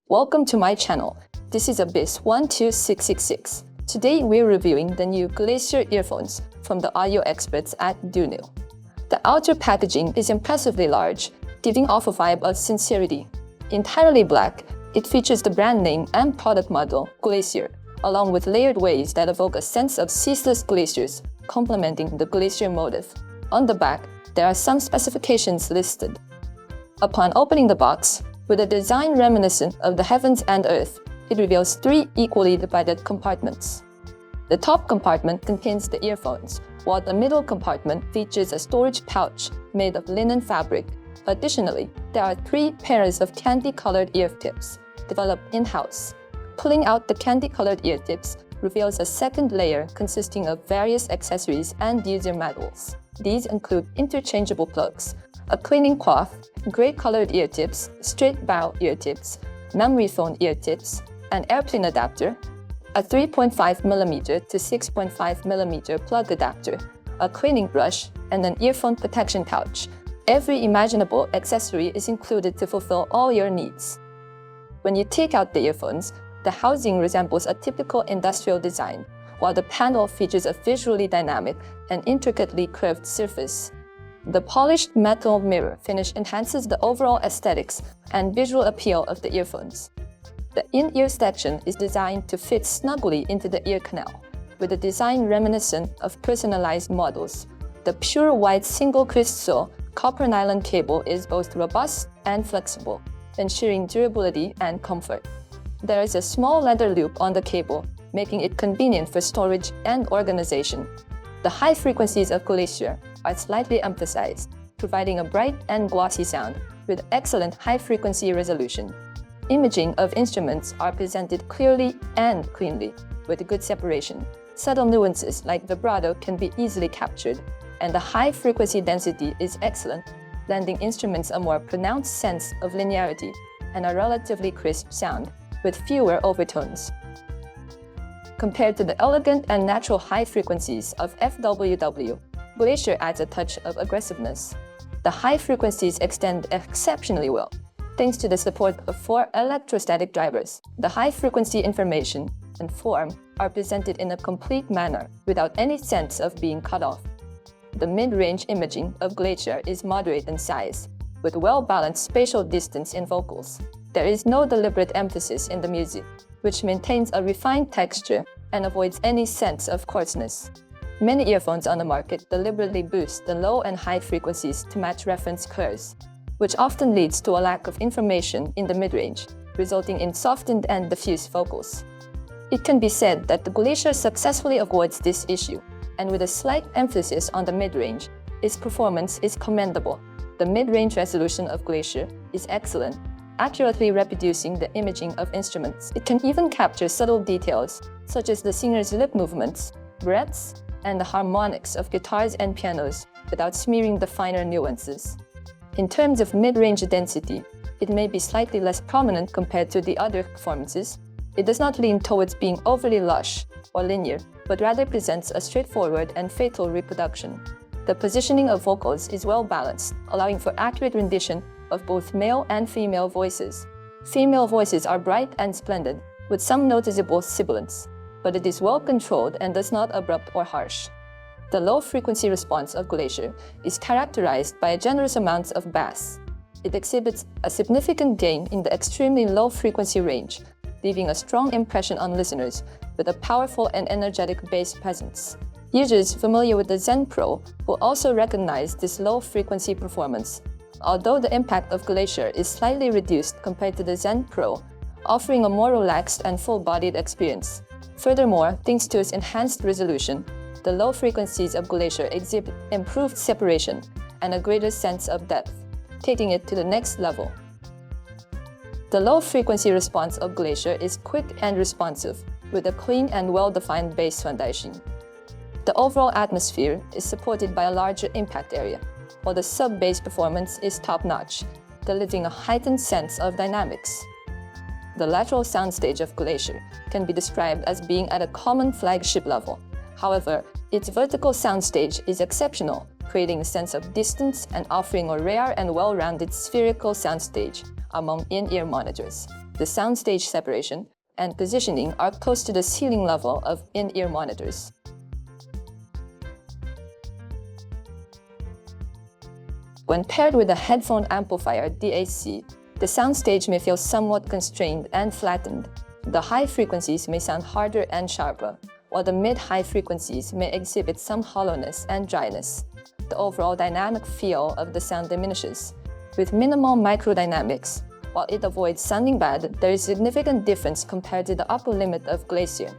Welcome to my channel. This is SoundAbyss 12666. Today we're reviewing the new GLACIER earphones from the audio experts at DUNU. The outer packaging is impressively large, giving off a vibe of sincerity. Entirely black, it features the brand name and product model GLACIER, along with layered waves that evoke a sense of ceaseless glaciers, complementing the glacier motif. On the back, there are some specifications listed. Upon opening the box, with a design reminiscent of the heavens and earth, it reveals three equally divided compartments. The top compartment contains the earphones, while the middle compartment features a storage pouch made of linen fabric. Additionally, there are three pairs of candy-colored ear tips, developed in-house. Pulling out the candy-colored ear tips reveals a second layer consisting of various accessories and user manuals. These include interchangeable plugs, a cleaning cloth, gray-colored ear tips, straight-bow ear tips, memory foam ear tips, an airplane adapter, a 3.5mm to 6.5mm plug adapter, a cleaning brush, and an earphone protection pouch. Every imaginable accessory is included to fulfill all your needs. When you take out the earphones, the housing resembles a typical industrial design, while the panel features a visually dynamic and intricately curved surface. The polished metal mirror finish enhances the overall aesthetics and visual appeal of the earphones. The in-ear section is designed to fit snugly into the ear canal, with a design reminiscent of personalized models. The pure white single crystal copper nylon cable is both robust and flexible, ensuring durability and comfort. There is a small leather loop on the cable, making it convenient for storage and organization. The high frequencies of GLACIER are slightly emphasized, providing a bright and glossy sound with excellent high-frequency resolution. Imaging of instruments are presented clearly and cleanly, with good separation. Subtle nuances like vibrato can be easily captured, and the high-frequency density is excellent, lending instruments a more pronounced sense of linearity and a relatively crisp sound, with fewer overtones. Compared to the elegant and natural high frequencies of FWW, GLACIER adds a touch of aggressiveness. The high frequencies extend exceptionally well, thanks to the support of 4 electrostatic drivers. The high-frequency information and form are presented in a complete manner without any sense of being cut off. The mid-range imaging of GLACIER is moderate in size, with well-balanced spatial distance in vocals. There is no deliberate emphasis in the music, which maintains a refined texture and avoids any sense of coarseness. Many earphones on the market deliberately boost the low and high frequencies to match reference curves, which often leads to a lack of information in the mid-range, resulting in softened and diffuse vocals. It can be said that the GLACIER successfully avoids this issue, and with a slight emphasis on the mid-range, its performance is commendable. The mid-range resolution of GLACIER is excellent, accurately reproducing the imaging of instruments. It can even capture subtle details, such as the singer's lip movements, breaths, and the harmonics of guitars and pianos without smearing the finer nuances. In terms of mid-range density, it may be slightly less prominent compared to the other performances. It does not lean towards being overly lush or linear, but rather presents a straightforward and faithful reproduction. The positioning of vocals is well balanced, allowing for accurate rendition of both male and female voices. Female voices are bright and splendid, with some noticeable sibilance, but it is well controlled and does not abrupt or harsh. The low-frequency response of GLACIER is characterized by a generous amount of bass. It exhibits a significant gain in the extremely low-frequency range, leaving a strong impression on listeners with a powerful and energetic bass presence. Users familiar with the Zen Pro will also recognize this low-frequency performance, although the impact of GLACIER is slightly reduced compared to the Zen Pro, offering a more relaxed and full-bodied experience. Furthermore, thanks to its enhanced resolution, the low frequencies of GLACIER exhibit improved separation and a greater sense of depth, taking it to the next level. The low-frequency response of GLACIER is quick and responsive, with a clean and well-defined bass foundation. The overall atmosphere is supported by a larger impact area, while the sub-bass performance is top-notch, delivering a heightened sense of dynamics. The lateral soundstage of GLACIER can be described as being at a common flagship level. However, its vertical soundstage is exceptional, creating a sense of distance and offering a rare and well-rounded spherical soundstage among in-ear monitors. the soundstage separation and positioning are close to the ceiling level of in-ear monitors. When paired with a headphone amplifier DAC, the soundstage may feel somewhat constrained and flattened. The high frequencies may sound harder and sharper, while the mid-high frequencies may exhibit some hollowness and dryness. The overall dynamic feel of the sound diminishes. With minimal microdynamics, while it avoids sounding bad, there is a significant difference compared to the upper limit of GLACIER.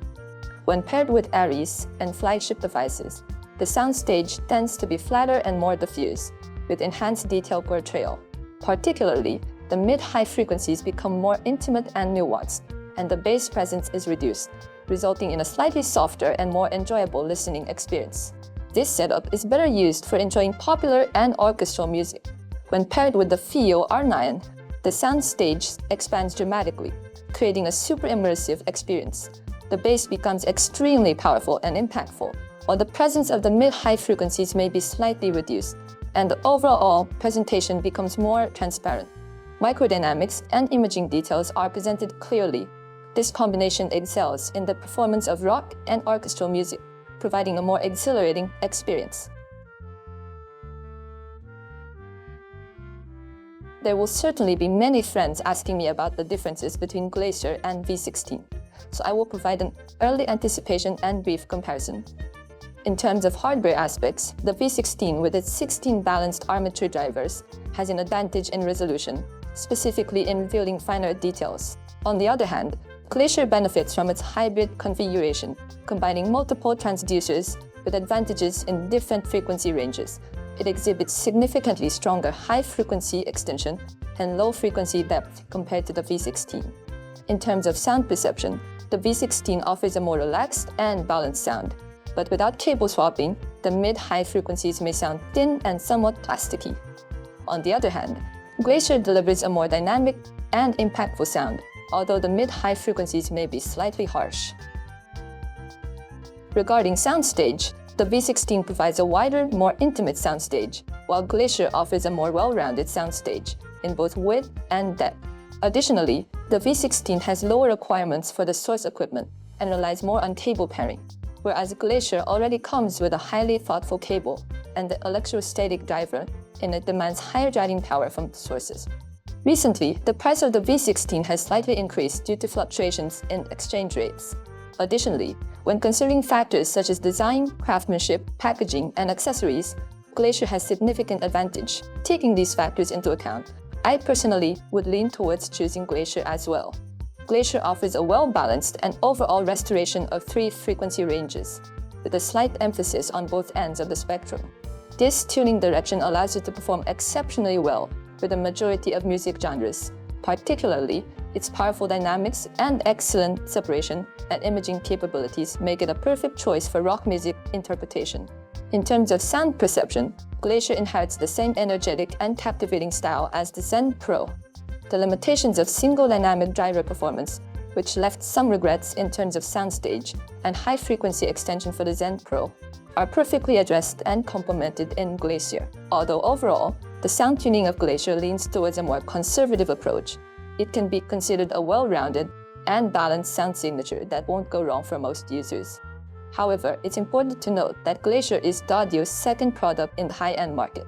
When paired with ARIs and flagship devices, the soundstage tends to be flatter and more diffuse, with enhanced detail portrayal. Particularly, the mid-high frequencies become more intimate and nuanced, and the bass presence is reduced, resulting in a slightly softer and more enjoyable listening experience. This setup is better used for enjoying popular and orchestral music. When paired with the FiiO R9, the soundstage expands dramatically, creating a super immersive experience. The bass becomes extremely powerful and impactful, while the presence of the mid-high frequencies may be slightly reduced, and the overall presentation becomes more transparent. Microdynamics and imaging details are presented clearly. This combination excels in the performance of rock and orchestral music, providing a more exhilarating experience. There will certainly be many friends asking me about the differences between GLACIER and V16, so I will provide an early anticipation and brief comparison. In terms of hardware aspects, the V16 with its 16 balanced armature drivers has an advantage in resolution, specifically in revealing finer details. On the other hand, GLACIER benefits from its hybrid configuration, combining multiple transducers with advantages in different frequency ranges. It exhibits significantly stronger high-frequency extension and low-frequency depth compared to the V16. In terms of sound perception, the V16 offers a more relaxed and balanced sound, but without cable swapping, the mid-high frequencies may sound thin and somewhat plasticky. On the other hand, GLACIER delivers a more dynamic and impactful sound, although the mid-high frequencies may be slightly harsh. Regarding soundstage, the V16 provides a wider, more intimate soundstage, while GLACIER offers a more well-rounded soundstage in both width and depth. Additionally, the V16 has lower requirements for the source equipment and relies more on cable pairing, whereas GLACIER already comes with a highly thoughtful cable and the electrostatic driver, and it demands higher driving power from the sources. Recently, the price of the V16 has slightly increased due to fluctuations in exchange rates. Additionally, when considering factors such as design, craftsmanship, packaging, and accessories, GLACIER has significant advantage. Taking these factors into account, I personally would lean towards choosing GLACIER as well. GLACIER offers a well-balanced and overall restoration of 3 frequency ranges, with a slight emphasis on both ends of the spectrum. This tuning direction allows it to perform exceptionally well with the majority of music genres, particularly its powerful dynamics and excellent separation and imaging capabilities make it a perfect choice for rock music interpretation. In terms of sound perception, GLACIER inherits the same energetic and captivating style as the Zen Pro. The limitations of single dynamic driver performance, which left some regrets in terms of soundstage and high-frequency extension for the Zen Pro, are perfectly addressed and complemented in GLACIER. Although overall, the sound tuning of GLACIER leans towards a more conservative approach, it can be considered a well-rounded and balanced sound signature that won't go wrong for most users. However, it's important to note that GLACIER is the audio's second product in the high-end market,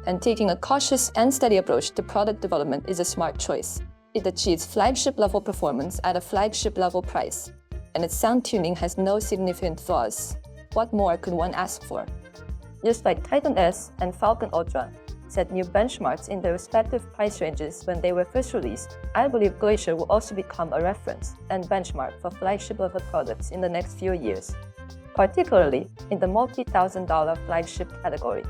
and taking a cautious and steady approach to product development is a smart choice. It achieves flagship-level performance at a flagship-level price, and its sound tuning has no significant flaws. What more could one ask for? Just like Titan S and Falcon Ultra set new benchmarks in their respective price ranges when they were first released, I believe GLACIER will also become a reference and benchmark for flagship-level products in the next few years, particularly in the multi-$1,000 flagship category.